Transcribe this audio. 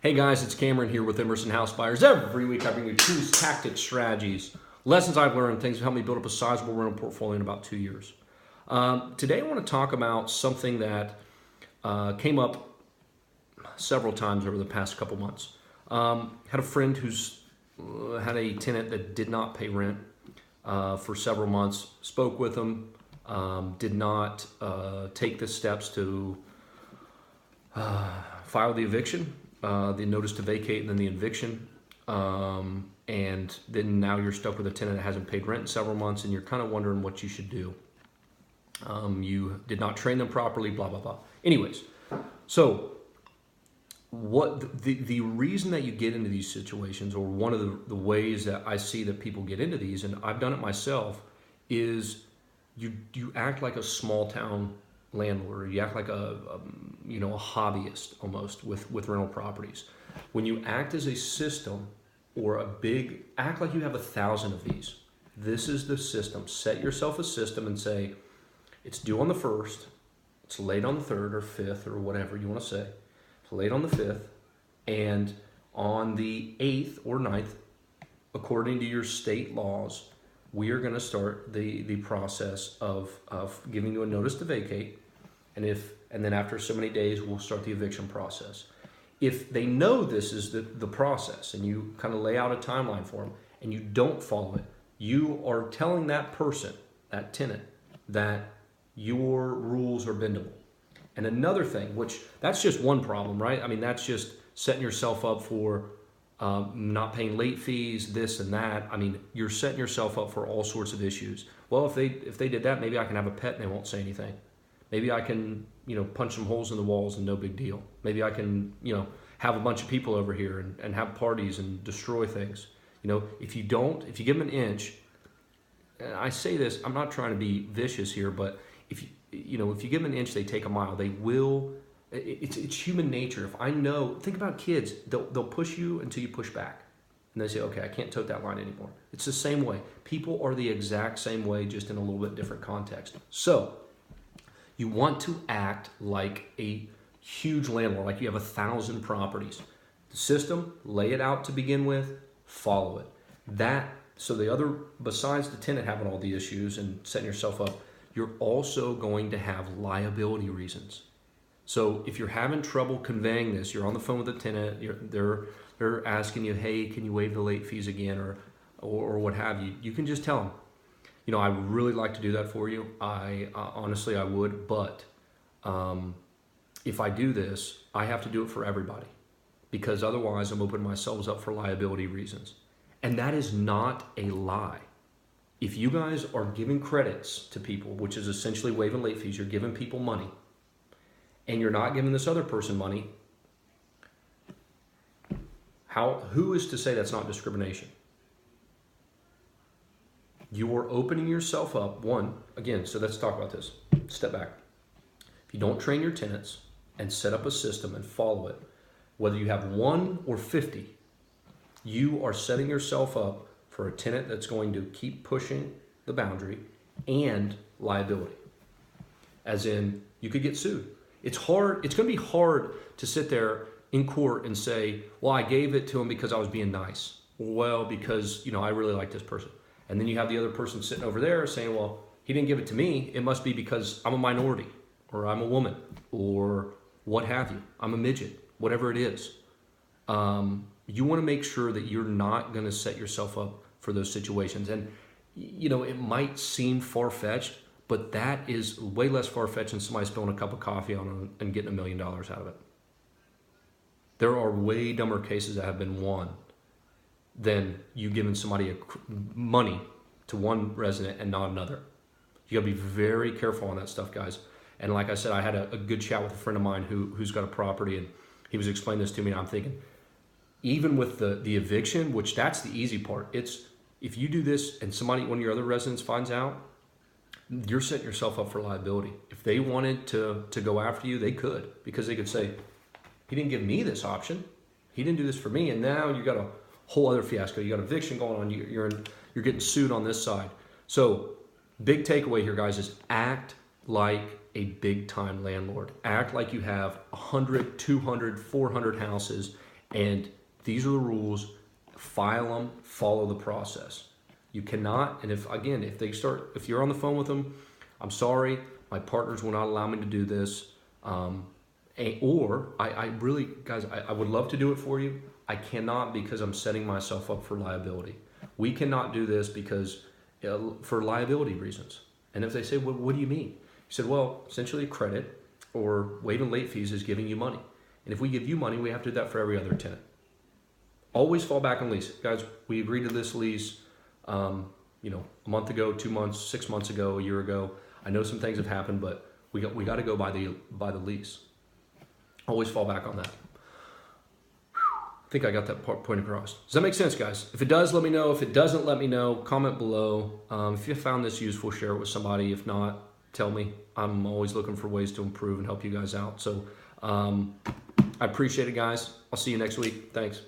Hey guys, it's Cameron here with Emerson House Buyers. Every week I bring you tools, tactics, strategies, lessons I've learned, things that help me build up a sizable rental portfolio in about 2 years. Today I want to talk about something that came up several times over the past couple months. Had a friend who's had a tenant that did not pay rent for several months. Spoke with them, did not take the steps to file the eviction. The notice to vacate and then the eviction, and then now you're stuck with a tenant that hasn't paid rent in several months and you're kind of wondering what you should do. You did not train them properly, blah, blah, blah. Anyways, so what the reason that you get into these situations, or one of the ways that I see that people get into these, and I've done it myself, is you act like a small town landlord. You act like a hobbyist almost with rental properties. When you act as a system or act like you have 1,000 of these. This is the system. Set yourself a system and say, it's due on the 1st, it's late on the 3rd or 5th or whatever you want to say. It's late on the 5th, and on the 8th or 9th, according to your state laws, we are going to start the process of giving you a notice to vacate. And then after so many days, we'll start the eviction process. If they know this is the process and you kind of lay out a timeline for them and you don't follow it, you are telling that person, that tenant, that your rules are bendable. And another thing, which that's just one problem, right? I mean, that's just setting yourself up for not paying late fees, this and that. I mean, you're setting yourself up for all sorts of issues. Well, if they did that, maybe I can have a pet and they won't say anything. Maybe I can, punch some holes in the walls and no big deal. Maybe I can, have a bunch of people over here and have parties and destroy things. If you give them an inch, and I say this, I'm not trying to be vicious here, but if you give them an inch, they take a mile. They will. It's human nature. If I know, think about kids. They'll push you until you push back, and they say, okay, I can't tote that line anymore. It's the same way. People are the exact same way, just in a little bit different context. So you want to act like a huge landlord, like you have 1,000 properties. The system, lay it out to begin with, follow it. So the other, besides the tenant having all the issues and setting yourself up, you're also going to have liability reasons. So if you're having trouble conveying this, you're on the phone with the tenant, they're asking you, hey, can you waive the late fees again, or what have you, you can just tell them, I would really like to do that for you. Honestly, I would, but if I do this, I have to do it for everybody, because otherwise I'm opening myself up for liability reasons. And that is not a lie. If you guys are giving credits to people, which is essentially waiving late fees, you're giving people money, and you're not giving this other person money, who is to say that's not discrimination? You are opening yourself up, so let's talk about this. Step back. If you don't train your tenants and set up a system and follow it, whether you have 1 or 50, you are setting yourself up for a tenant that's going to keep pushing the boundary and liability. As in, you could get sued. It's hard. It's going to be hard to sit there in court and say, well, I gave it to him because I was being nice. Well, because, I really like this person. And then you have the other person sitting over there saying, well, he didn't give it to me. It must be because I'm a minority, or I'm a woman, or what have you. I'm a midget, whatever it is. You want to make sure that you're not going to set yourself up for those situations. And, it might seem far-fetched, but that is way less far-fetched than somebody spilling a cup of coffee on them and getting $1 million out of it. There are way dumber cases that have been won than you giving somebody money to one resident and not another. You gotta be very careful on that stuff, guys. And like I said, I had a good chat with a friend of mine who's got a property, and he was explaining this to me, and I'm thinking, even with the eviction, which that's the easy part, it's if you do this and one of your other residents finds out, you're setting yourself up for liability. If they wanted to go after you, they could, because they could say, he didn't give me this option, he didn't do this for me, and now you got a whole other fiasco. You got eviction going on. You're getting sued on this side. So big takeaway here, guys, is act like a big time landlord. Act like you have 100, 200, 400 houses And these are the rules. File them, follow the process. You cannot, and if you're on the phone with them, I'm sorry, my partners will not allow me to do this. Or I really, guys, I would love to do it for you. I cannot because I'm setting myself up for liability. We cannot do this because for liability reasons. And if they say, well, what do you mean? You said, well, essentially credit or waiving late fees is giving you money. And if we give you money, we have to do that for every other tenant. Always fall back on lease. Guys, we agreed to this lease, a month ago, 2 months, 6 months ago, a year ago. I know some things have happened, but we got to go by the lease. Always fall back on that. I think I got that point across. Does that make sense, guys? If it does, let me know. If it doesn't, let me know. Comment below. If you found this useful, share it with somebody. If not, tell me. I'm always looking for ways to improve and help you guys out. So I appreciate it, guys. I'll see you next week. Thanks.